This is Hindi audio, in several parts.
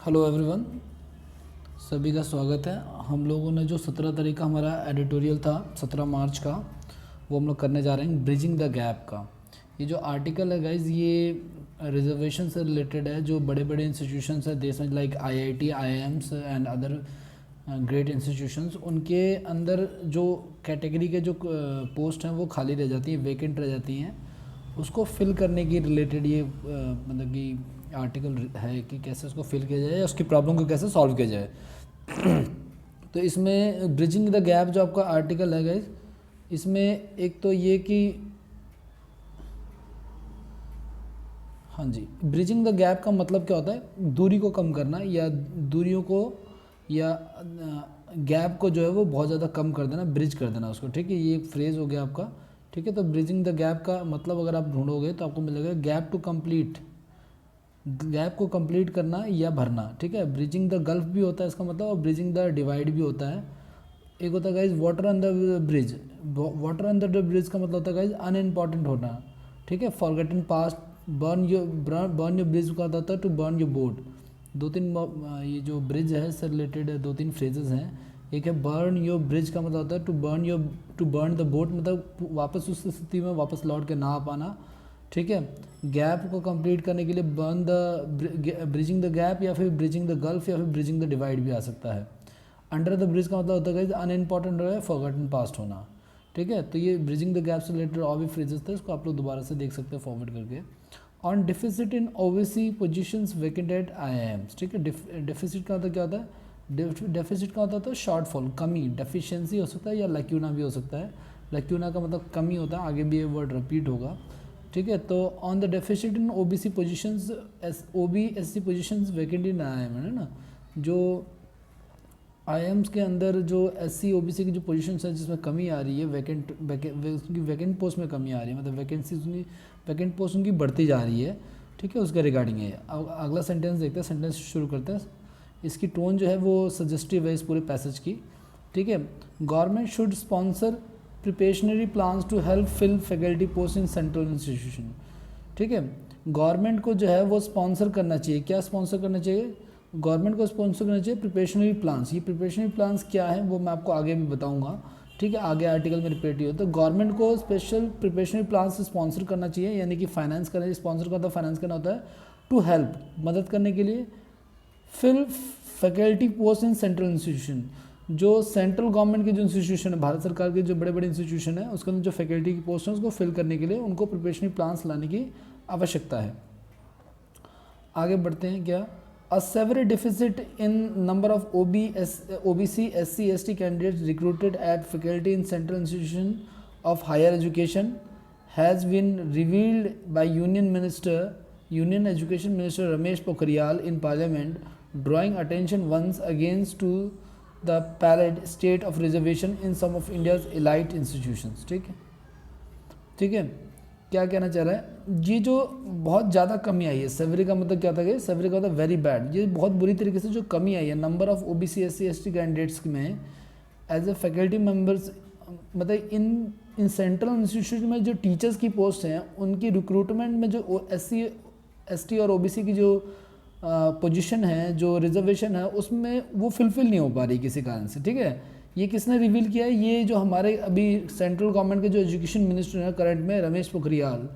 हेलो एवरीवन, सभी का स्वागत है। हम लोगों ने जो 17 तारीख का हमारा एडिटोरियल था 17 मार्च का, वो हम लोग करने जा रहे हैं ब्रिजिंग द गैप का। ये जो आर्टिकल है गाइज, ये रिजर्वेशन से रिलेटेड है। जो बड़े बड़े इंस्टीट्यूशंस हैं देश में, like IIT, IIMs and other great institutions, उनके अंदर जो कैटेगरी के जो पोस्ट हैं वो खाली रह जाती हैं, वेकेंट रह जाती हैं। उसको फिल करने की रिलेटेड ये मतलब कि आर्टिकल है कि कैसे उसको फिल किया जाए या उसकी प्रॉब्लम को कैसे सॉल्व किया जाए। तो इसमें ब्रिजिंग द गैप जो आपका आर्टिकल है गाइज, इसमें एक तो ये कि हाँ जी, ब्रिजिंग द गैप का मतलब क्या होता है? दूरी को कम करना या दूरियों को या गैप को जो है वो बहुत ज़्यादा कम कर देना, ब्रिज कर देना उसको। ठीक है, ये एक फ्रेज़ हो गया आपका। ठीक है, तो ब्रिजिंग द गैप का मतलब अगर आप ढूंढोगे तो आपको मिलेगा गैप टू कंप्लीट, गैप को कंप्लीट करना या भरना। ठीक है, ब्रिजिंग द गल्फ भी होता है इसका मतलब, और ब्रिजिंग द डिवाइड भी होता है। एक होता है guys water under the bridge. Water under the bridge का मतलब होता है गाइज अनइम्पॉर्टेंट होना। ठीक है, forgotten past, burn your bridge का होता है टू बर्न योर बोट। दो तीन ये जो ब्रिज है इससे रिलेटेड दो तीन फ्रेजेस हैं। एक है बर्न योर ब्रिज का मतलब होता है टू बर्न द बोट, मतलब वापस उस स्थिति में वापस लौट के ना आ पाना। ठीक है, गैप को कंप्लीट करने के लिए burn the bridging the gap या फिर ब्रिजिंग द गल्फ या फिर ब्रिजिंग द डिवाइड भी आ सकता है। अंडर द ब्रिज का मतलब होता है अनइम्पॉर्टेंट है, फॉरगॉटन पास्ट होना। ठीक है, तो ये ब्रिजिंग द गैप से रिलेटेड और भी फ्रेजेस थे, इसको आप लोग दोबारा से देख सकते हैं फॉरवर्ड करके। On deficit in OBC positions vacant at IIMs. ठीक है, डेफिसिट का मतलब क्या होता है? डेफिसिट का होता है शॉर्टफॉल, कमी, डेफिशिएंसी हो सकता है या लैक्यूना भी हो सकता है। लैक्यूना का मतलब कमी होता है, आगे भी ये वर्ड रिपीट होगा। ठीक है, तो on the deficit in OBC positions, OBSC positions vacant in IIM है ना, जो आईएम्स के अंदर जो एससी ओबीसी की जो पोजीशंस है जिसमें कमी आ रही है, वैकेंट पोस्ट में कमी आ रही है, मतलब वैकेंसीज उनकी, वैकेंट पोस्ट उनकी बढ़ती जा रही है। ठीक है, उसके रिगार्डिंग है। अब अगला सेंटेंस देखते हैं, सेंटेंस शुरू करते हैं। इसकी टोन जो है वो सजेस्टिव है इस पूरे पैसेज की। ठीक है, government should sponsor preparatory plans to help fill faculty post in central institution. ठीक है, गवर्नमेंट को जो है वो स्पॉन्सर करना चाहिए। क्या स्पॉन्सर करना चाहिए? गवर्नमेंट को स्पॉन्सर करना चाहिए प्रिपरेशनरी प्लान्स। ये प्रिपरेशनरी प्लान्स क्या है वो मैं आपको आगे भी बताऊंगा। ठीक है, आगे आर्टिकल में रिपीट ही हो। तो गवर्नमेंट को स्पेशल प्रिपरेशनरी प्लान्स स्पॉन्सर करना चाहिए, यानी कि फाइनेंस करना चाहिए। स्पॉन्सर का होता फाइनेंस करना होता है, टू हेल्प, मदद करने के लिए, fill faculty post in central institution. जो सेंट्रल गवर्नमेंट के जो इंस्टीट्यूशन है, भारत सरकार के जो बड़े बड़े इंस्टीट्यूशन है, उसके अंदर जो फैकल्टी की पोस्ट है उसको फिल करने के लिए उनको प्रिपरेशनरी प्लान्स लाने की आवश्यकता है। आगे बढ़ते हैं। क्या? A severe deficit in number of OBC, SC, ST candidates recruited at faculty in central institution of higher education has been revealed by Union Education Minister Ramesh Pokhriyal in Parliament, drawing attention once again to the pallid state of reservation in some of India's elite institutions. ठीक है, ठीक है, क्या कहना चाह रहा है? ये जो बहुत ज़्यादा कमी आई है, सेवरी का मतलब क्या था कि सेवरी का होता है वेरी बैड। ये बहुत बुरी तरीके से जो कमी आई है number of OBC, SC, ST candidates में एज ए फैकल्टी मेंबर्स, मतलब इन सेंट्रल इंस्टीट्यूट में जो टीचर्स की पोस्ट हैं उनकी रिक्रूटमेंट में जो एससी, एसटी और ओबीसी की जो पोजीशन है, जो रिजर्वेशन है, उसमें वो फुलफिल नहीं हो पा रही किसी कारण से। ठीक है, ये किसने रिवील किया है? ये जो हमारे अभी सेंट्रल गवर्नमेंट के जो एजुकेशन मिनिस्टर हैं करंट में, रमेश पोखरियाल,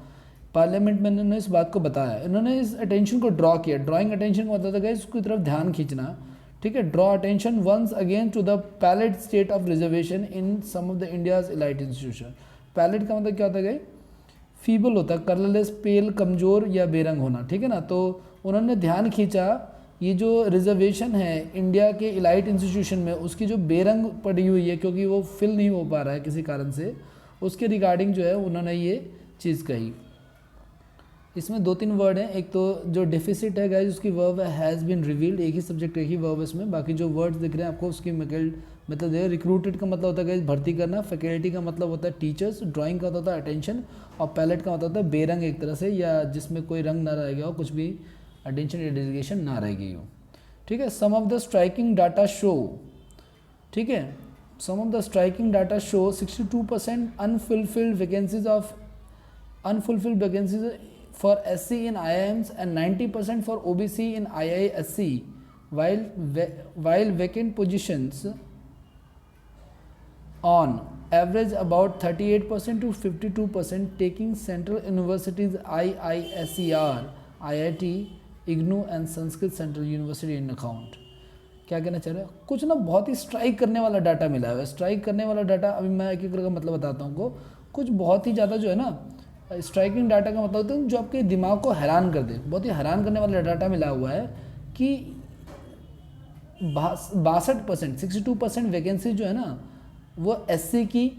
पार्लियामेंट में इन्होंने इस बात को बताया। इन्होंने इस अटेंशन को ड्रॉ किया। ड्राइंग अटेंशन का मतलब है उसकी तरफ ध्यान खींचना। ठीक है, draw attention once again to the pallet state of reservation in some of the India's elite institution. Pallet का मतलब क्या होता है? फीबल होता है, कलरलेस, पेल, कमज़ोर या बेरंग होना। ठीक है ना, तो उन्होंने ध्यान खींचा ये जो रिजर्वेशन है इंडिया के इलाइट इंस्टीट्यूशन में, उसकी जो बेरंग पड़ी हुई है क्योंकि वो फिल नहीं हो पा रहा है किसी कारण से, उसके रिगार्डिंग जो है उन्होंने ये चीज़ कही। इसमें दो तीन वर्ड हैं। एक तो जो डेफिसिट है गाइस, उसकी वर्ब है हैज़ बीन रिवील्ड, एक ही सब्जेक्ट एक ही वर्ब इसमें। बाकी जो वर्ड्स दिख रहे हैं आपको उसकी मतलब है। रिक्रूटेड का मतलब होता है गाइस भर्ती करना, फैकल्टी का मतलब होता है टीचर्स, ड्राइंग का होता है अटेंशन, और पैलेट का मतलब होता है बेरंग एक तरह से, या जिसमें कोई रंग ना रह गया हो, कुछ भी अटेंशन या डेडिकेशन ना रह गई हो। ठीक है, some of the striking data show, ठीक है, some of the striking data show 62% unfulfilled vacancies for SC in IIMs and 90% for OBC in IISC while vacant positions on average about 38% to 52%, taking central universities IISER, IIT, IGNOU and Sanskrit central university in account. क्या कहना चाह रहे हैं, कुछ ना बहुत ही स्ट्राइक करने वाला डाटा मिला है। स्ट्राइक करने वाला डाटा अभी मैं एक एक करके मतलब बताता हूँ को, कुछ बहुत ही ज़्यादा जो है ना स्ट्राइकिंग डाटा का मतलब होता है जो आपके दिमाग को हैरान कर दे। बहुत ही हैरान करने वाला डाटा मिला हुआ है कि 62%, 62% वैकेंसी जो है ना वो एससी की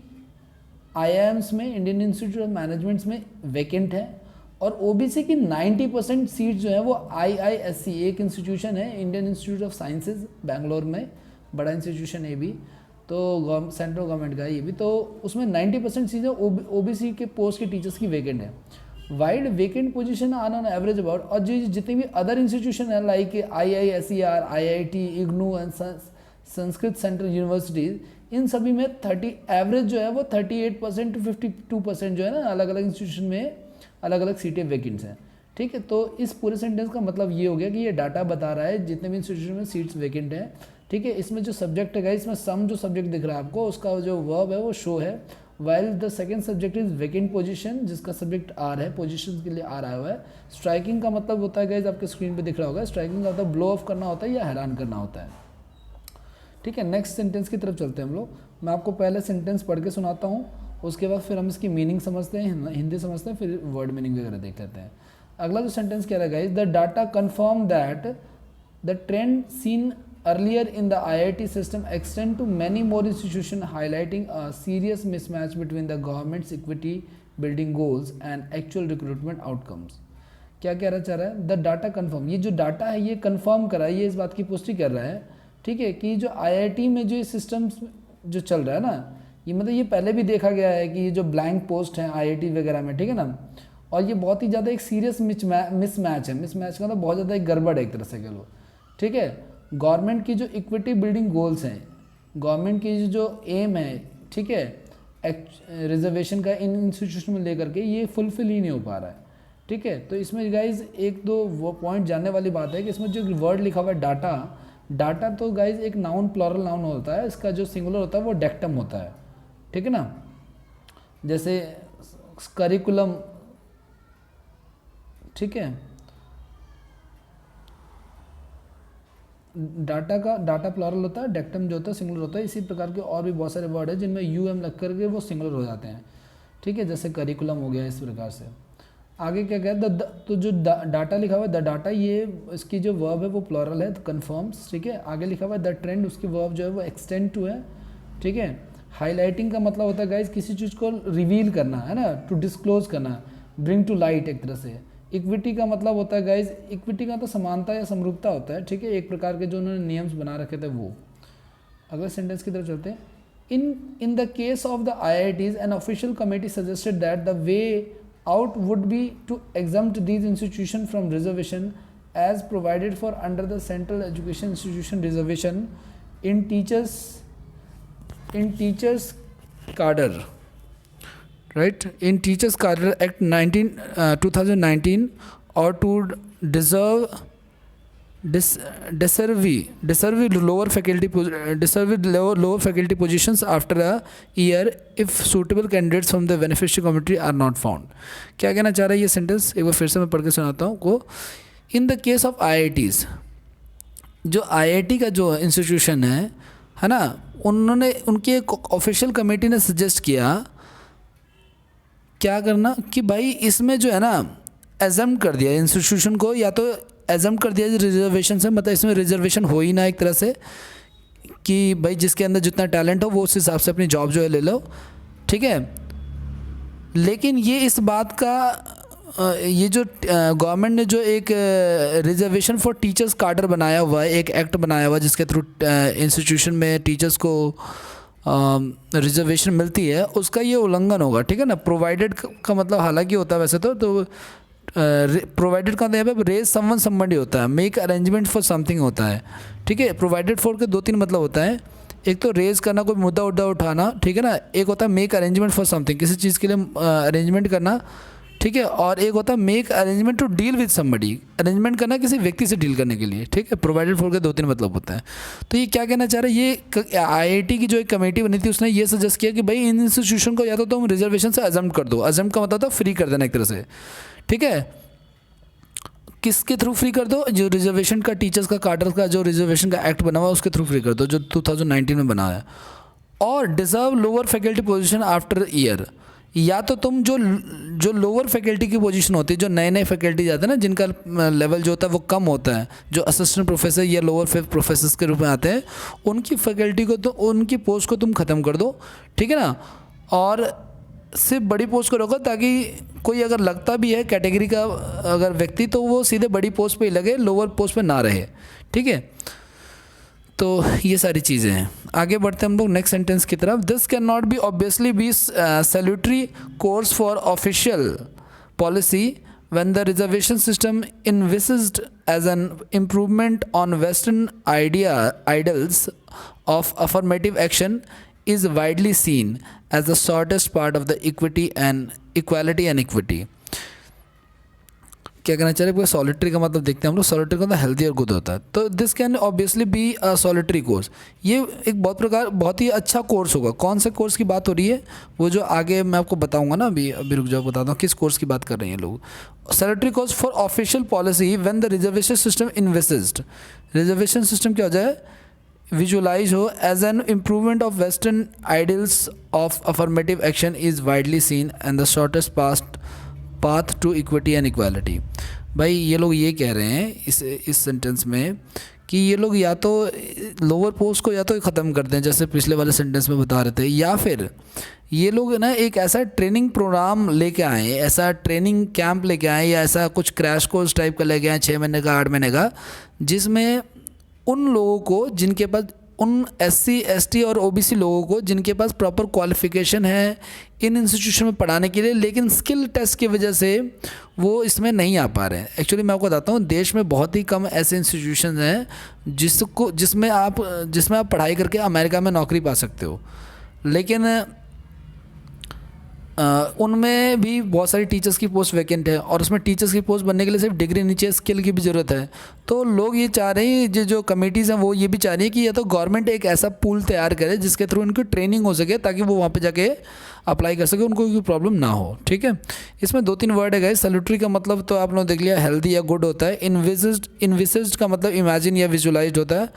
आईआईएम्स में, इंडियन इंस्टीट्यूट ऑफ मैनेजमेंट्स में वैकेंट है, और ओबीसी की 90% सीट जो है वो आईआईएससी, एक इंस्टीट्यूशन है Indian institute of sciences Bangalore में, बड़ा इंस्टीट्यूशन है भी, तो सेंट्रल गवर्नमेंट का है ये भी, तो उसमें 90% सीटें ओबीसी के पोस्ट के टीचर्स की वैकेंट है। Wide vacant position on average about, और जो जितने भी अदर इंस्टीट्यूशन है like IISER, IIT, IGNOU and Sanskrit central universities, इन सभी में एवरेज जो है वो 38% टू 52% जो है ना अलग अलग इंस्टीट्यूशन में अलग अलग सीटें वैकेंट्स हैं। ठीक है, तो इस पूरे सेंटेंस का मतलब ये हो गया कि ये डाटा बता रहा है जितने भी इंस्टीट्यूशन में सीट्स वैकेंट हैं। ठीक है, इसमें जो सब्जेक्ट है इसमें सम जो सब्जेक्ट दिख रहा है आपको उसका जो वर्ब है वो शो है, while the second subject is vacant position, जिसका सब्जेक्ट आर है, पोजीशन के लिए आर आया हुआ है। स्ट्राइकिंग का मतलब होता है गाइस आपके स्क्रीन पे दिख रहा होगा, स्ट्राइकिंग का मतलब ब्लो ऑफ करना होता है या हैरान करना होता है। ठीक है, नेक्स्ट सेंटेंस की तरफ चलते हैं हम लोग। मैं आपको पहले सेंटेंस पढ़ के सुनाता हूँ, उसके बाद फिर हम इसकी मीनिंग समझते हैं, हिंदी समझते हैं, फिर वर्ड मीनिंग वगैरह देख लेते हैं। अगला जो सेंटेंस कह रहा है guys, the data confirm that the trend seen earlier in the IIT system extend to many more institutions, highlighting a serious mismatch between the government's equity building goals and actual recruitment outcomes। क्या कहना चाह रहा है, द डाटा कन्फर्म, ये जो डाटा है ये कन्फर्म करा है, ये इस बात की पुष्टि कर रहा है। ठीक है, कि जो IIT में जो सिस्टम जो चल रहा है ना, ये मतलब ये पहले भी देखा गया है कि ये जो ब्लैंक पोस्ट हैं IIT वगैरह में, ठीक है ना, और ये बहुत ही ज़्यादा एक सीरियस मिसमैच है। मिसमैच का मतलब बहुत ज़्यादा एक गड़बड़ है एक तरह से कह लो। ठीक है, गवर्नमेंट की जो इक्विटी बिल्डिंग गोल्स हैं, गवर्नमेंट की जो एम है, ठीक है, रिजर्वेशन का इन इंस्टीट्यूशन में लेकर के ये फुलफिल ही नहीं हो पा रहा है। ठीक है, तो इसमें गाइज एक दो वो पॉइंट जानने वाली बात है कि इसमें जो वर्ड लिखा हुआ है डाटा, डाटा तो गाइज एक नाउन प्लूरल नाउन होता है, इसका जो सिंगुलर होता है वो डेक्टम होता है। ठीक है ना, जैसे करिकुलम, ठीक है, डाटा का डाटा प्लूरल होता है, डेक्टम जो होता है सिंगुलर होता है। इसी प्रकार के और भी बहुत सारे वर्ड है जिनमें यू एम लग करके वो सिंगुलर हो जाते हैं। ठीक है, जैसे करिकुलम हो गया, इस प्रकार से। आगे क्या कहता है, तो जो डाटा लिखा हुआ है द डाटा, ये इसकी जो वर्ब है वो प्लूरल है, कन्फर्म्स। ठीक है, आगे लिखा हुआ है द ट्रेंड, उसकी वर्ब जो है वो एक्सटेंड टू है। ठीक है, हाईलाइटिंग का मतलब होता है गाइज किसी चीज़ को रिवील करना है ना, टू डिस्क्लोज करना, ब्रिंग टू लाइट एक तरह से। इक्विटी का मतलब होता है गाइज, इक्विटी का तो समानता या समरूपता होता है। ठीक है, एक प्रकार के जो उन्होंने नियम्स बना रखे थे वो। अगले सेंटेंस की तरफ चलते हैं। In the case of the IITs an official committee suggested that the way out would be to exempt these institution from reservation as provided for under the central education institution reservation in teachers cadre, right, in Teachers Cadre Act 2019, or to deserve lower faculty positions after a year if suitable candidates from the beneficiary committee are not found। क्या कहना चाह रहा है ये सेंटेंस, एक बार फिर से मैं पढ़ के सुनाता हूँ को। इन द केस ऑफ IITs, जो IIT का जो इंस्टीट्यूशन है ना, उन्होंने उनकी एक ऑफिशियल कमेटी ने सजेस्ट किया क्या करना कि भाई इसमें जो है ना एजम्प्ट कर दिया इंस्टीट्यूशन को, या तो एजम्प्ट कर दिया रिजर्वेशन से, मतलब इसमें रिजर्वेशन हो ही ना एक तरह से, कि भाई जिसके अंदर जितना टैलेंट हो वो उस हिसाब से अपनी जॉब जो है ले लो। ठीक है, लेकिन ये इस बात का ये जो गवर्नमेंट ने जो एक रिजर्वेशन फॉर टीचर्स कार्डर बनाया हुआ है, एक एक्ट बनाया हुआ है जिसके थ्रू इंस्टीट्यूशन में टीचर्स को रिजर्वेशन मिलती है, उसका ये उल्लंघन होगा। ठीक है ना, प्रोवाइडेड का मतलब हालांकि होता है वैसे तो प्रोवाइडेड का यहाँ पे रेज समवन समबडी होता है, मेक अरेंजमेंट फॉर समथिंग होता है। ठीक है, प्रोवाइडेड फॉर के 2-3 मतलब होता है, एक तो रेज करना, कोई मुद्दा उद्दा उठाना, ठीक है ना, एक होता है मेक अरेंजमेंट फॉर समथिंग, किसी चीज़ के लिए अरेंजमेंट करना। ठीक है। और एक होता है make arrangement to deal with somebody, arrangement करना किसी व्यक्ति से डील करने के लिए, ठीक है। प्रोवाइडेड फॉर के 2-3 मतलब होता है। तो ये क्या कहना चाह रहा है, ये आईआईटी की जो एक कमेटी बनी थी उसने ये सजेस्ट किया कि भाई इन इंस्टीट्यूशन को या तो तुम रिजर्वेशन से अजम्प्ट कर दो, अजम्प्ट का मतलब था फ्री कर देना एक तरह से, ठीक है। किसके थ्रू फ्री कर दो, जो रिजर्वेशन का टीचर्स का कार्टर का जो रिजर्वेशन का एक्ट बना हुआ है उसके थ्रू फ्री कर दो, जो 2019 में बना है। और deserve lower faculty position after year, या तो तुम जो लोअर फैकल्टी की पोजीशन होती है, जो नए फैकल्टी जाते हैं ना, जिनका लेवल जो होता है वो कम होता है, जो असिस्टेंट प्रोफेसर या लोअर प्रोफेसर्स के रूप में आते हैं, उनकी फैकल्टी को तो उनकी पोस्ट को तुम ख़त्म कर दो, ठीक है ना। और सिर्फ बड़ी पोस्ट को रखो, ताकि कोई अगर लगता भी है कैटेगरी का अगर व्यक्ति तो वो सीधे बड़ी पोस्ट पे ही लगे, लोअर पोस्ट पे ना रहे, ठीक है। तो ये सारी चीज़ें हैं। आगे बढ़ते हैं हम लोग नेक्स्ट सेंटेंस की तरफ। This can not be obviously be salutary course for official policy when the reservation system envisaged as an improvement on Western ideals of affirmative action is widely seen as the shortest part of the equality and equity। क्या कहना चाह रहे हैं, सॉलिटरी का मतलब देखते हैं हम लोग। सॉलिटरी का मतलब हेल्दी और गुड होता है। तो this can obviously be a solitary course, ये एक बहुत ही अच्छा कोर्स होगा। कौन से कोर्स की बात हो रही है, वो जो आगे मैं आपको बताऊंगा ना, अभी रुक जाओ, बताता हूँ किस कोर्स की बात कर रहे हैं लोग। Solitary course for official policy when the reservation system invested, reservation system क्या हो जाए, विजुअलाइज हो as an improvement of western ideals of affirmative action is widely seen and the shortest path to equity and equality. भाई ये लोग ये कह रहे हैं इस सेंटेंस में कि ये लोग या तो लोअर पोस्ट को या तो ख़त्म करते हैं, जैसे पिछले वाले सेंटेंस में बता रहे थे, या फिर ये लोग ना एक ऐसा ट्रेनिंग प्रोग्राम लेके आए, ऐसा ट्रेनिंग कैंप लेके आए, या ऐसा कुछ क्रैश कोर्स टाइप का लेके आए 6 महीने का 8 महीने का, जिसमें उन लोगों को जिनके पास, उन SC ST और OBC लोगों को जिनके पास प्रॉपर क्वालिफ़िकेशन है इन इंस्टीट्यूशन में पढ़ाने के लिए, लेकिन स्किल टेस्ट की वजह से वो इसमें नहीं आ पा रहे हैं। एक्चुअली मैं आपको बताता हूँ, देश में बहुत ही कम ऐसे इंस्टीट्यूशन हैं जिसमें आप पढ़ाई करके अमेरिका में नौकरी पा सकते हो, लेकिन उनमें भी बहुत सारी टीचर्स की पोस्ट वैकेंट है, और उसमें टीचर्स की पोस्ट बनने के लिए सिर्फ डिग्री नहीं चाहिए, स्किल की भी ज़रूरत है। तो लोग ये चाह रहे हैं, जो कमेटीज़ हैं वो ये भी चाह रही है कि या तो गवर्नमेंट एक ऐसा पूल तैयार करे जिसके थ्रू उनकी ट्रेनिंग हो सके, ताकि वो वहाँ पे जाके अप्लाई कर सके, उनको कोई प्रॉब्लम ना हो, ठीक है। इसमें 2-3 वर्ड है गाइस। सैल्यूटरी का मतलब तो आप लोगों ने देख लिया, हेल्दी या गुड होता है। इन्विसिज्ड का मतलब इमेजिन या विजुअलाइज्ड होता है।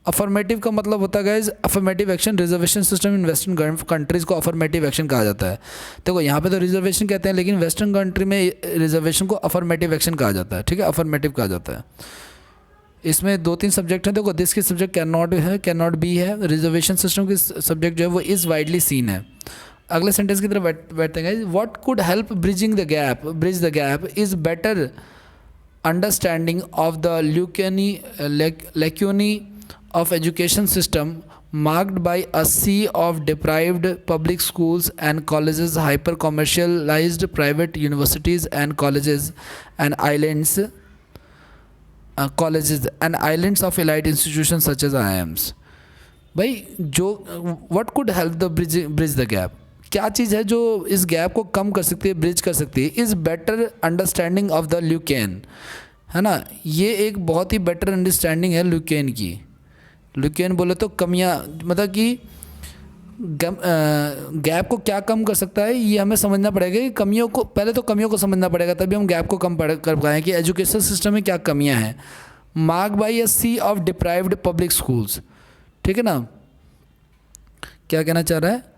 अफर्मेटिव का मतलब होता है guys affirmative action, reservation system in western countries को अफर्मेटिव एक्शन कहा जाता है। देखो यहाँ पे तो रिजर्वेशन कहते हैं, लेकिन वेस्टर्न कंट्री में रिजर्वेशन को अफर्मेटिव एक्शन कहा जाता है, ठीक है, अफर्मेटिव कहा जाता है। इसमें 2-3 सब्जेक्ट हैं। देखो दिस की सब्जेक्ट कैन नॉट है, कैन नॉट बी है। रिजर्वेशन सिस्टम की सब्जेक्ट जो है वो इज़ वाइडली सीन है। अगले सेंटेंस की तरफ बैठते हैं। What could help bridge the gap is better understanding of the lacunae of education system marked by a sea of deprived public schools and colleges, hyper commercialized private universities and colleges and islands of elite institutions such as IIMs। भाई जो what could help the bridge the gap, क्या चीज़ है जो इस गैप को कम कर सकती है, ब्रिज कर सकती है, is better understanding of the lacunae, है ना। ये एक बहुत ही बेटर अंडरस्टैंडिंग है ल्यूकेन की। ल्यूकेन बोले तो कमियां, मतलब कि गैप को क्या कम कर सकता है, ये हमें समझना पड़ेगा कि कमियों को, पहले तो कमियों को समझना पड़ेगा, तभी हम गैप को कम कर पाएँ कि एजुकेशन सिस्टम में क्या कमियां हैं। Marked by a sea of deprived public schools, ठीक है ना। क्या कहना चाह रहा है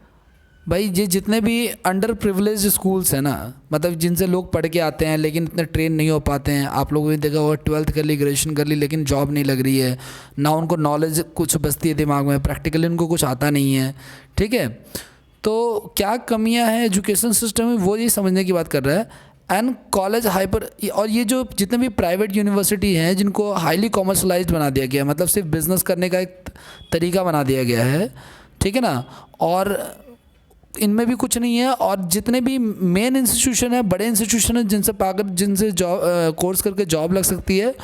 भाई, ये जितने भी अंडर प्रिविलेज स्कूल्स हैं ना, मतलब जिनसे लोग पढ़ के आते हैं लेकिन इतने ट्रेन नहीं हो पाते हैं। आप लोगों ने देखा होगा 12th कर ली, ग्रेजुएशन कर ली, लेकिन जॉब नहीं लग रही है ना, उनको नॉलेज कुछ बचती है दिमाग में, प्रैक्टिकली उनको कुछ आता नहीं है, ठीक है। तो क्या कमियां हैं एजुकेशन सिस्टम में, वो ये समझने की बात कर रहा है। एंड कॉलेज हाइपर, और ये जो जितने भी प्राइवेट यूनिवर्सिटी हैं जिनको हाईली कॉमर्शलाइज्ड बना दिया गया है, मतलब सिर्फ बिजनेस करने का एक तरीका बना दिया गया है, ठीक है ना, और इनमें भी कुछ नहीं है। और जितने भी मेन इंस्टीट्यूशन है, बड़े इंस्टीट्यूशन है जिनसे जॉब कोर्स करके जॉब लग सकती है,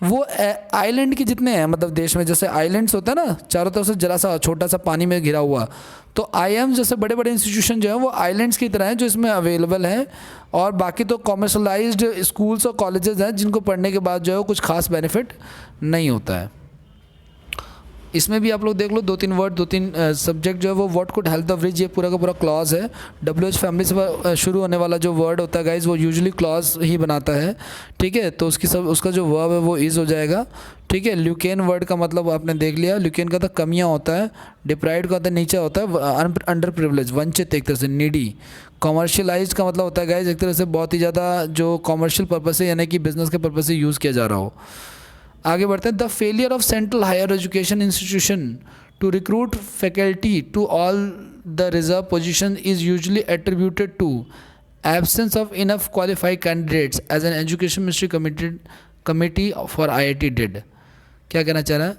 वो आइलैंड के जितने हैं, मतलब देश में जैसे आइलैंड्स होता है ना, चारों तरफ से जरा सा छोटा सा पानी में घिरा हुआ, तो IIMs जैसे बड़े बड़े इंस्टीट्यूशन जो हैं वो आइलैंड्स की तरह हैं जो इसमें अवेलेबल हैं, और बाकी तो कॉमर्शलाइज्ड स्कूल्स और कॉलेजेस हैं जिनको पढ़ने के बाद जो है वो कुछ खास बेनिफिट नहीं होता है। इसमें भी आप लोग देख लो, 2-3 वर्ड, 2-3 सब्जेक्ट जो है वो what could help the bridge, ये पूरा का पूरा क्लॉज है। WH फैमिली से शुरू होने वाला जो वर्ड होता है गाइज वो यूजुअली क्लॉज ही बनाता है, ठीक है। तो उसका जो वर्ब है वो इज़ हो जाएगा, ठीक है। ल्यूकेन वर्ड का मतलब आपने देख लिया, ल्यूकेन का तो कमियाँ होता है, डिप्राइव्ड का होता है नीचे होता है, अंडर प्रिविलेज, वंचित, एक तरह से नीडी। कमर्शियलाइज्ड का मतलब होता है गाइज एक तरह से बहुत ही ज़्यादा जो कॉमर्शियल पर्पस से यानी कि बिजनेस के पर्पस से यूज़ किया जा रहा हो। आगे बढ़ते हैं। The failure of central higher education institution to recruit faculty to all the reserve position is usually attributed to absence of enough qualified candidates as an education ministry committee for IIT did. क्या कहना चाह रहा है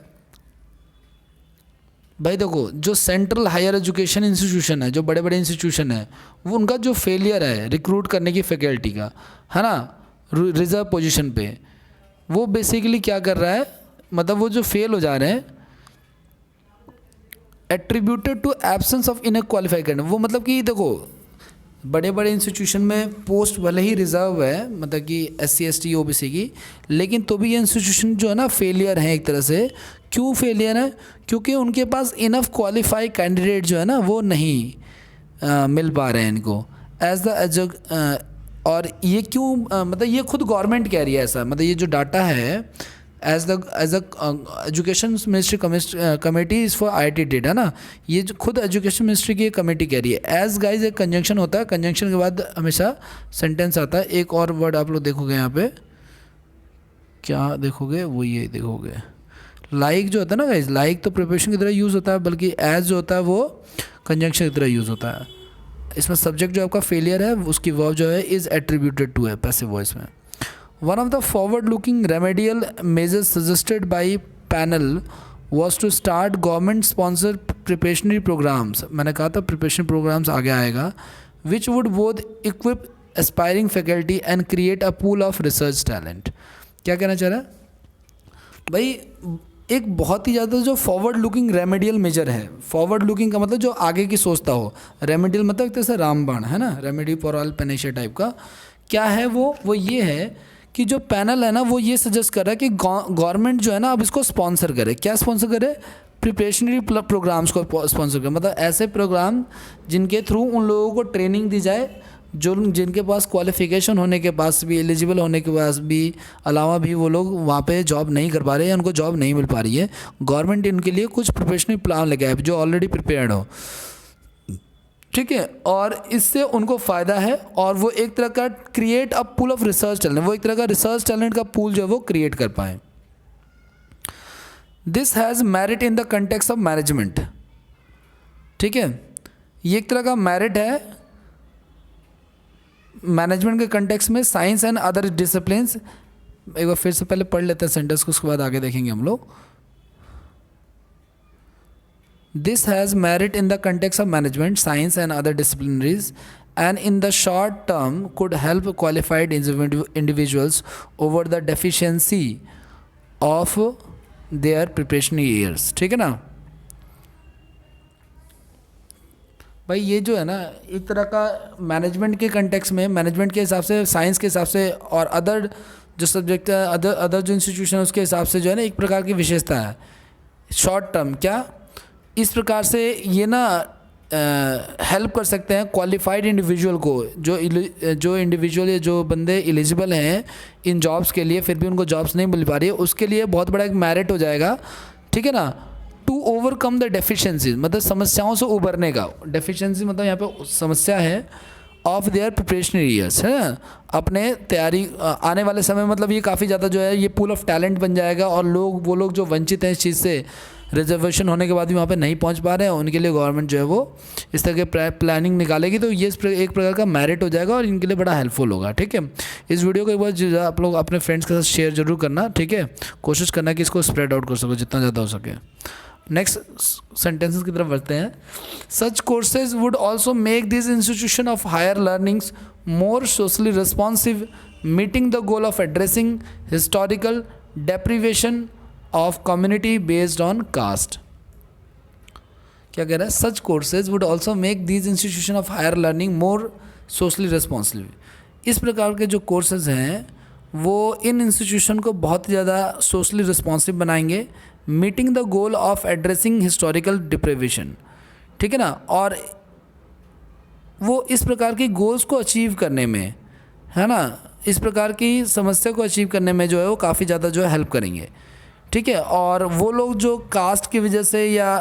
भाई? देखो, जो सेंट्रल हायर एजुकेशन इंस्टीट्यूशन है, जो बड़े बड़े इंस्टीट्यूशन है, वो उनका जो फेलियर है रिक्रूट करने की फैकल्टी का, है ना, रिजर्व पोजीशन पे, वो बेसिकली क्या कर रहा है, मतलब वो जो फेल हो जा रहे हैं, attributed to absence of in qualified candidate. वो मतलब कि देखो, बड़े बड़े इंस्टीट्यूशन में पोस्ट भले ही रिजर्व है, मतलब कि SC ST OBC की, लेकिन तो भी ये इंस्टीट्यूशन जो है ना फेलियर है एक तरह से। क्यों फेलियर है? क्योंकि उनके पास इनफ क्वालिफाइड कैंडिडेट जो है ना वो नहीं मिल पा रहे हैं इनको एज द और ये क्यों मतलब ये खुद गवर्नमेंट कह रही है ऐसा, मतलब ये जो डाटा है as the education ministry committee is for IIT did, है ना, ये जो खुद एजुकेशन मिनिस्ट्री की कमेटी कह रही है। एज गाइज एक कंजंक्शन होता है, कंजंक्शन के बाद हमेशा सेंटेंस आता है। एक और वर्ड आप लोग देखोगे यहाँ पे, क्या देखोगे, वो ये देखोगे, लाइक जो होता है ना गाइज, लाइक तो प्रिपरेशन की तरह यूज़ होता है, बल्कि एज जो होता है वो कंजंक्शन की तरह यूज़ होता है। इसमें सब्जेक्ट जो आपका फेलियर है उसकी वर्ब जो है इज़ एट्रीब्यूटेड टू है पैसिव वॉइस में। One of the forward looking remedial measures suggested by panel was to start government sponsor preparatory programs. मैंने कहा था प्रिपरेशन प्रोग्राम्स आगे आएगा, which would both equip aspiring faculty and create a pool of research talent. क्या कहना चाह रहा है भाई? एक बहुत ही ज़्यादा जो फॉरवर्ड लुकिंग रेमेडियल मेजर है, फॉरवर्ड लुकिंग का मतलब जो आगे की सोचता हो, रेमेडियल मतलब एक तरह से रामबाण, है ना, remedy for all Panacea type का। क्या है वो ये है कि जो पैनल है ना वो ये सजेस्ट कर रहा है कि गवर्नमेंट जो है ना अब इसको स्पॉन्सर करे। क्या स्पॉन्सर करे? प्रिपरेशनरी प्रोग्राम्स को स्पॉन्सर करे, मतलब ऐसे प्रोग्राम जिनके थ्रू उन लोगों को ट्रेनिंग दी जाए जो जिनके पास क्वालिफ़िकेशन होने के पास भी, एलिजिबल होने के पास भी अलावा भी वो लोग वहाँ पे जॉब नहीं कर पा रहे हैं, उनको जॉब नहीं मिल पा रही है। गवर्नमेंट इनके लिए कुछ प्रोफेशनल प्लान लेके आए जो ऑलरेडी प्रिपेयर्ड हो, ठीक है, और इससे उनको फ़ायदा है। और वो एक तरह का create a pool of research talent, वो एक तरह का रिसर्च टैलेंट का पूल जो है वो क्रिएट कर पाएँ। This has merit in the context of management, ठीक है, ये एक तरह का मेरिट है मैनेजमेंट के कंटेक्स्ट में। साइंस एंड अदर डिसिप्लिन्स, एक बार फिर से पहले पढ़ लेते हैं सेंटेंस को, उसके बाद आगे देखेंगे हम लोग। This has merit in the context of management, science and other disciplinaries and in the short term could help qualified individuals over the deficiency of their preparation years. ठीक है ना भाई, ये जो है ना एक तरह का मैनेजमेंट के कंटेक्स्ट में, मैनेजमेंट के हिसाब से, साइंस के हिसाब से और अदर जो सब्जेक्ट है, अदर जो इंस्टीट्यूशन है उसके हिसाब से जो है ना एक प्रकार की विशेषता है। शॉर्ट टर्म क्या, इस प्रकार से ये ना हेल्प कर सकते हैं क्वालिफाइड इंडिविजुअल को, जो इंडिविजुअल या जो बंदे एलिजिबल हैं इन जॉब्स के लिए, फिर भी उनको जॉब्स नहीं मिल पा रही है, उसके लिए बहुत बड़ा एक मेरिट हो जाएगा। ठीक है ना, टू ओवरकम द डेफिशिएंसीज, मतलब समस्याओं से उभरने का। डेफिशिएंसी मतलब यहाँ पे समस्या है ऑफ देयर प्रिपरेशनरी ईयर्स, है अपने तैयारी आने वाले समय, मतलब ये काफ़ी ज़्यादा जो है ये पूल ऑफ टैलेंट बन जाएगा। और वो लोग जो वंचित हैं इस चीज़ से, रिजर्वेशन होने के बाद भी वहाँ पे नहीं पहुँच पा रहे हैं, उनके लिए गवर्नमेंट जो है वो इस तरह के प्लानिंग निकालेगी, तो ये एक प्रकार का मेरिट हो जाएगा और इनके लिए बड़ा हेल्पफुल होगा। ठीक है, इस वीडियो को एक बार आप लोग अपने फ्रेंड्स के साथ शेयर जरूर करना। ठीक है, कोशिश करना कि इसको स्प्रेड आउट कर सको जितना ज़्यादा हो सके। नेक्स्ट सेंटेंसेस की तरफ बढ़ते हैं। Such courses would also make this institution of higher learnings more socially responsive, meeting the goal of addressing historical deprivation of community based on caste. क्या कह रहा है? Such courses would also make these institution of higher learning more socially responsible. इस प्रकार के जो कोर्सेज हैं वो इन इंस्टीट्यूशन को बहुत ज़्यादा सोशली रिस्पॉन्सिव बनाएंगे, meeting the goal of addressing historical deprivation, ठीक है ना, और वो इस प्रकार की गोल्स को अचीव करने में, है ना, इस प्रकार की समस्या को अचीव करने में जो है वो काफ़ी ज़्यादा जो है हेल्प करेंगे, ठीक है। और वो लोग जो कास्ट की वजह से या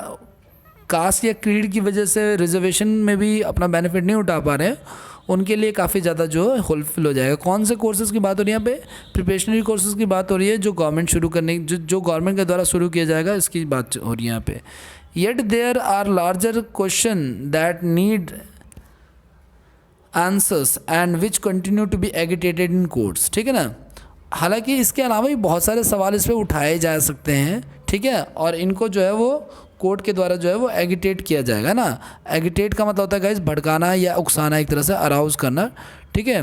कास्ट या क्रीड की वजह से रिजर्वेशन में भी अपना बेनिफिट नहीं उठा पा रहे हैं, उनके लिए काफ़ी ज़्यादा जो है फुलफिल हो जाएगा। कौन से कोर्सेज की बात हो रही है यहाँ पे? प्रिपरेशनरी कोर्सेज की बात हो रही है, जो गवर्नमेंट शुरू करने जो गवर्नमेंट के द्वारा शुरू किया जाएगा, इसकी बात हो रही है यहाँ पे। Yet there are larger question that need answers and which continue to be agitated in courts, ठीक है ना। हालांकि इसके अलावा भी बहुत सारे सवाल इस पर उठाए जा सकते हैं, ठीक है, और इनको जो है वो कोर्ट के द्वारा जो है वो एगिटेट किया जाएगा ना। एगिटेट का मतलब होता है गाइस भड़काना या उकसाना, एक तरह से अराउज करना, ठीक है।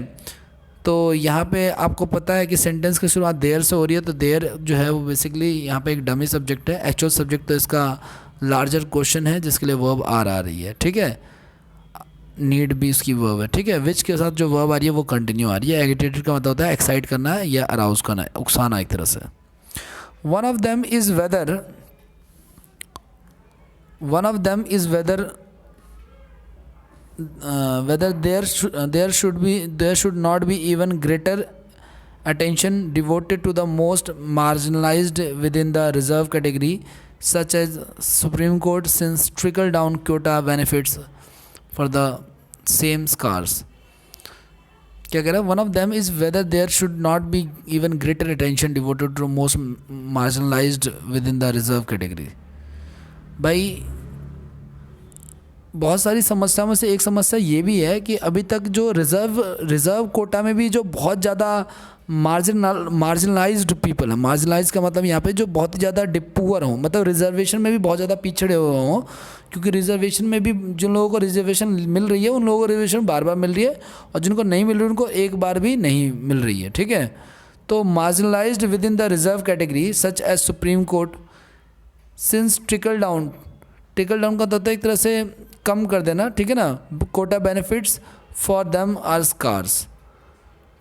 तो यहाँ पे आपको पता है कि सेंटेंस की शुरुआत देयर से हो रही है, तो देयर जो है वो बेसिकली यहाँ पे एक डमी सब्जेक्ट है। एक्चुअल सब्जेक्ट तो इसका लार्जर क्वेश्चन है जिसके लिए वर्ब आ रही है, ठीक है। नीड भी इसकी वर्ब है, ठीक है। विच के साथ जो वर्ब आ रही है वो कंटिन्यू आ रही है। एगिटेटेड का मतलब होता है एक्साइट करना है या अराउज करना है, उकसाना एक तरह से। One of them is whether whether there should not be even greater attention devoted to the most marginalized within the reserve category, such as Supreme Court since trickle down quota benefits for the same scars. क्या कह रहा है? One of them is whether there should not be even greater attention devoted to most marginalised within the reserve category. भाई बहुत सारी समस्याओं में से एक समस्या ये भी है कि अभी तक जो रिज़र्व कोटा में भी जो बहुत ज़्यादा मार्जिनलाइज्ड पीपल है, मार्जिनलाइज का मतलब यहाँ पे जो बहुत ही ज़्यादा पुअर हों, मतलब रिजर्वेशन में भी बहुत ज़्यादा पिछड़े हुए हों, क्योंकि रिजर्वेशन में भी जिन लोगों को रिजर्वेशन मिल रही है उन लोगों को रिजर्वेशन बार बार मिल रही है, और जिनको नहीं मिल रही है उनको एक बार भी नहीं मिल रही है, ठीक है। तो marginalised within the reserve category such as Supreme Court since trickle down का तो एक तरह से कम कर देना, ठीक है ना। Quota benefits for them are scarce,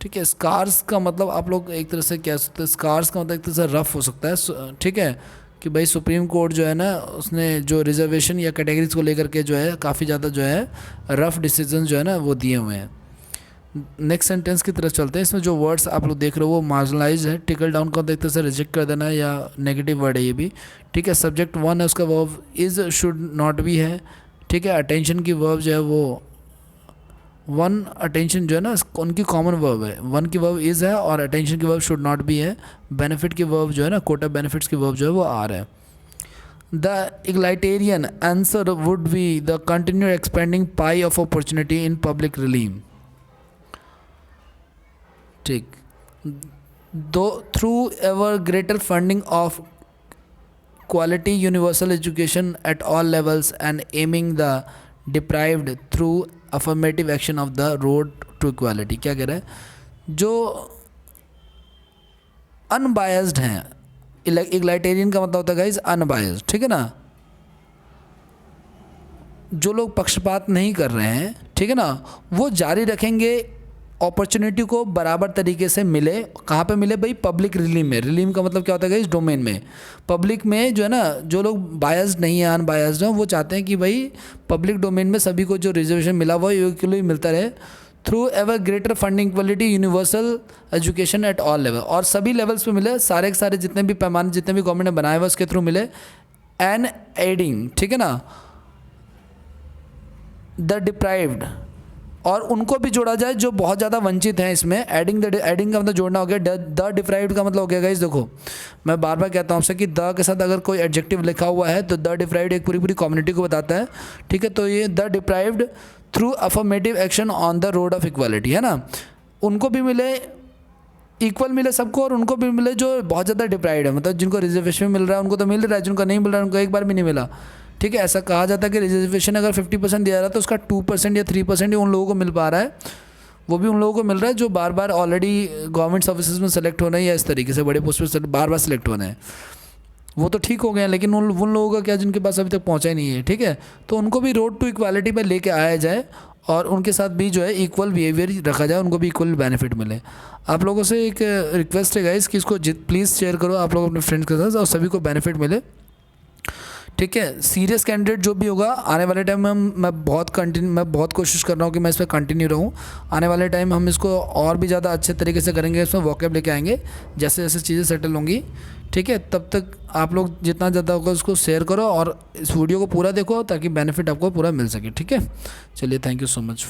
ठीक है। स्कार्स का मतलब आप लोग एक तरह से कह सकते हैं, स्कार्स का मतलब एक तरह से रफ हो सकता है, ठीक है, कि भाई सुप्रीम कोर्ट जो है ना उसने जो रिजर्वेशन या कैटेगरीज को लेकर के जो है काफ़ी ज़्यादा जो है रफ डिसीजन जो है ना वो दिए हुए हैं। नेक्स्ट सेंटेंस की तरफ चलते हैं। इसमें जो वर्ड्स आप लोग देख रहे हो वो मार्जिनलाइज है। टिकल डाउन का एक तरह से रिजेक्ट कर देना है या नेगेटिव वर्ड है ये भी, ठीक है। सब्जेक्ट वन है, उसका वर्ब इज़ शुड नॉट भी है, ठीक है। अटेंशन की वर्ब जो है वो वन, अटेंशन जो है ना उनकी कॉमन वर्ब है, वन की वर्ब इज़ है और अटेंशन की वर्ब शुड नॉट भी है। बेनिफिट की वर्ब जो है ना, कोटा बेनिफिट्स की वर्ब जो है वो आर है। The egalitarian answer would be the continue expanding pie of opportunity in public realm, ठीक। Though through ever greater funding of quality universal education at all levels and aiming the deprived through affirmative action of the road to equality। क्या कह रहा है? जो अनबायस्ड हैं, इगलाइटेरियन का मतलब होता है गाइस अनबायस्ड, ठीक है ना, जो लोग पक्षपात नहीं कर रहे हैं, ठीक है ना, वो जारी रखेंगे अपॉर्चुनिटी को बराबर तरीके से मिले। कहाँ पे मिले भाई? पब्लिक रिलीम में। रिलीम का मतलब क्या होता है इस डोमेन में, पब्लिक में जो है ना, जो लोग बायस्ड नहीं है, अनबायस्ड हैं, वो चाहते हैं कि भाई पब्लिक डोमेन में सभी को जो रिजर्वेशन मिला हुआ है इक्वली मिलता रहे। Through ever greater funding quality universal education at all level, और सभी लेवल्स पे मिले, सारे के सारे जितने भी पैमाने जितने भी गवर्नमेंट ने बनाए हुए उसके थ्रू मिले। एंड एडिंग, ठीक है ना, द डिप्राइव्ड, और उनको भी जोड़ा जाए जो बहुत ज़्यादा वंचित हैं इसमें। एडिंग का मतलब जोड़ना हो गया। द डिप्राइव्ड का मतलब हो गया गाइस, देखो मैं बार बार कहता हूँ आपसे कि द के साथ अगर कोई एडजेक्टिव लिखा हुआ है तो द डिप्राइव्ड एक पूरी कम्युनिटी को बताता है, ठीक है। तो ये the deprived through affirmative action on the road of equality, है ना, उनको भी मिले, इक्वल मिले सबको, और उनको भी मिले जो बहुत ज़्यादा डिप्राइव्ड है, मतलब जिनको रिजर्वेशन मिल रहा है उनको तो मिल रहा है, जिनको नहीं मिल रहा है उनको एक बार भी नहीं मिला, ठीक है। ऐसा कहा जाता है कि रिजर्वेशन अगर 50% दिया रहा है तो उसका 2% या 3% ही उन लोगों को मिल पा रहा है, वो भी उन लोगों को मिल रहा है जो बार बार ऑलरेडी गवर्नमेंट सर्विसेज में सेलेक्ट होना है या इस तरीके से बड़े पोस्ट पर बार बार सेलेक्ट होना है, वो तो ठीक हो गए हैं, लेकिन उन लोगों का क्या जिनके पास अभी तक पहुंचा ही नहीं है, ठीक है, तो उनको भी रोड टू इक्वालिटी पर लेके आया जाए और उनके साथ भी जो है इक्वल बिहेवियर रखा जाए, उनको भी इक्वल बेनिफिट मिले। आप लोगों से एक रिक्वेस्ट है गाइस कि इसको प्लीज़ शेयर करो आप लोग अपने फ्रेंड्स के साथ और सभी को बेनिफिट मिले, ठीक है। सीरियस कैंडिडेट जो भी होगा आने वाले टाइम में मैं बहुत कोशिश कर रहा हूँ कि मैं इस पर कंटिन्यू रहूँ। आने वाले टाइम हम इसको और भी ज़्यादा अच्छे तरीके से करेंगे, इसमें वॉकअप लेके आएंगे जैसे जैसे चीज़ें सेटल होंगी, ठीक है। तब तक आप लोग जितना ज़्यादा होगा उसको शेयर करो और इस वीडियो को पूरा देखो ताकि बेनिफिट आपको पूरा मिल सके, ठीक है। चलिए, थैंक यू सो मच।